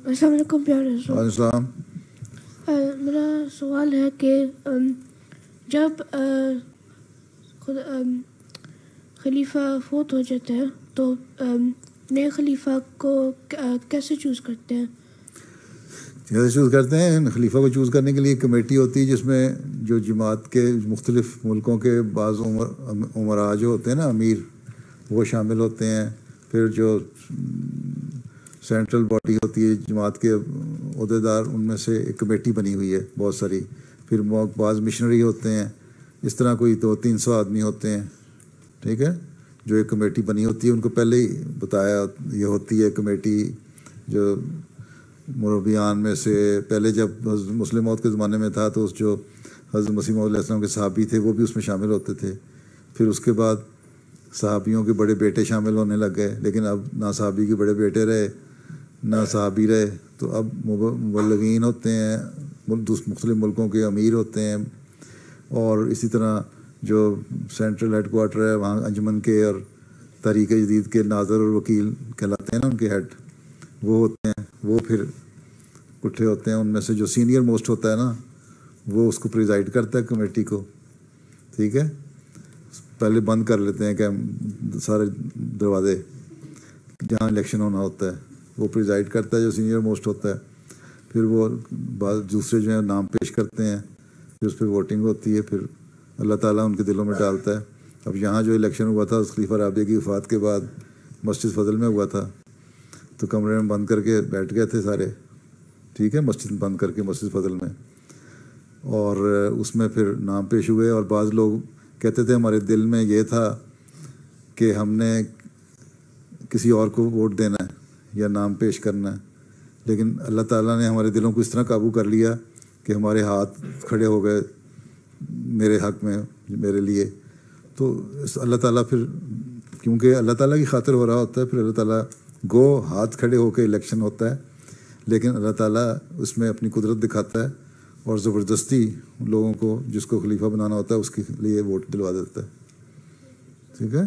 السلام علیکم پیارے وعلیکم السلام. میرا سوال ہے کہ جب خلیفہ فوت ہو جاتا ہے تو نئے خلیفہ کو کیسے چوز کرتے ہیں؟ کیسے چوز کرتے ہیں؟ خلیفہ کو چوز کرنے کے لیے ایک کمیٹی ہوتی ہے جس میں جو جماعت کے مختلف ملکوں کے بعض امراء جو ہوتے ہیں نا، امیر، وہ شامل ہوتے ہیں. پھر جو سینٹرل باڈی ہوتی ہے جماعت کے عہدیدار، ان میں سے ایک کمیٹی بنی ہوئی ہے بہت ساری. پھر بعض مشنری ہوتے ہیں. اس طرح کوئی 200-300 آدمی ہوتے ہیں، ٹھیک ہے، جو ایک کمیٹی بنی ہوتی ہے. ان کو پہلے ہی بتایا یہ ہوتی ہے کمیٹی. جو مربیان میں سے پہلے جب حضرت مسلم موعود کے زمانے میں تھا تو اس جو حضرت مسیح موعود علیہ السلام کے صحابی تھے وہ بھی اس میں شامل ہوتے تھے. پھر اس کے بعد صحابیوں کے بڑے بیٹے شامل ہونے لگ گئے، لیکن اب نہ صحابی کے بڑے بیٹے رہے نہ صحابی رہے. تو اب مبلغین ہوتے ہیں، مختلف ملکوں کے امیر ہوتے ہیں. اور اسی طرح جو سینٹرل ہیڈ کوارٹر ہے وہاں انجمن کے اور تحریک جدید کے ناظر اور وکیل کہلاتے ہیں نا، ان کے ہیڈ وہ ہوتے ہیں. وہ پھر اکٹھے ہوتے ہیں. ان میں سے جو سینئر موسٹ ہوتا ہے نا، وہ اس کو پریزائڈ کرتا ہے کمیٹی کو، ٹھیک ہے. پہلے بند کر لیتے ہیں کہ سارے دروازے جہاں الیکشن ہونا ہوتا ہے وہ پریزائڈ کرتا ہے جو سینئر موسٹ ہوتا ہے. پھر وہ بعض دوسرے جو ہیں نام پیش کرتے ہیں، پھر اس پہ ووٹنگ ہوتی ہے. پھر اللہ تعالیٰ ان کے دلوں میں ڈالتا ہے. اب یہاں جو الیکشن ہوا تھا خلیفہ رابعہ کی وفات کے بعد مسجد فضل میں ہوا تھا، تو کمرے میں بند کر کے بیٹھ گئے تھے سارے، ٹھیک ہے، مسجد بند کر کے مسجد فضل میں. اور اس میں پھر نام پیش ہوئے. اور بعض لوگ کہتے تھے ہمارے دل میں یہ تھا کہ ہم نے کسی اور کو ووٹ دینا ہے یا نام پیش کرنا ہے، لیکن اللہ تعالیٰ نے ہمارے دلوں کو اس طرح قابو کر لیا کہ ہمارے ہاتھ کھڑے ہو گئے میرے حق میں، میرے لیے. تو اللہ تعالیٰ پھر کیونکہ اللہ تعالیٰ کی خاطر ہو رہا ہوتا ہے، پھر اللہ تعالیٰ گو ہاتھ کھڑے ہو کے الیکشن ہوتا ہے، لیکن اللہ تعالیٰ اس میں اپنی قدرت دکھاتا ہے اور زبردستی لوگوں کو جس کو خلیفہ بنانا ہوتا ہے اس کے لیے ووٹ دلوا دیتا ہے، ٹھیک ہے.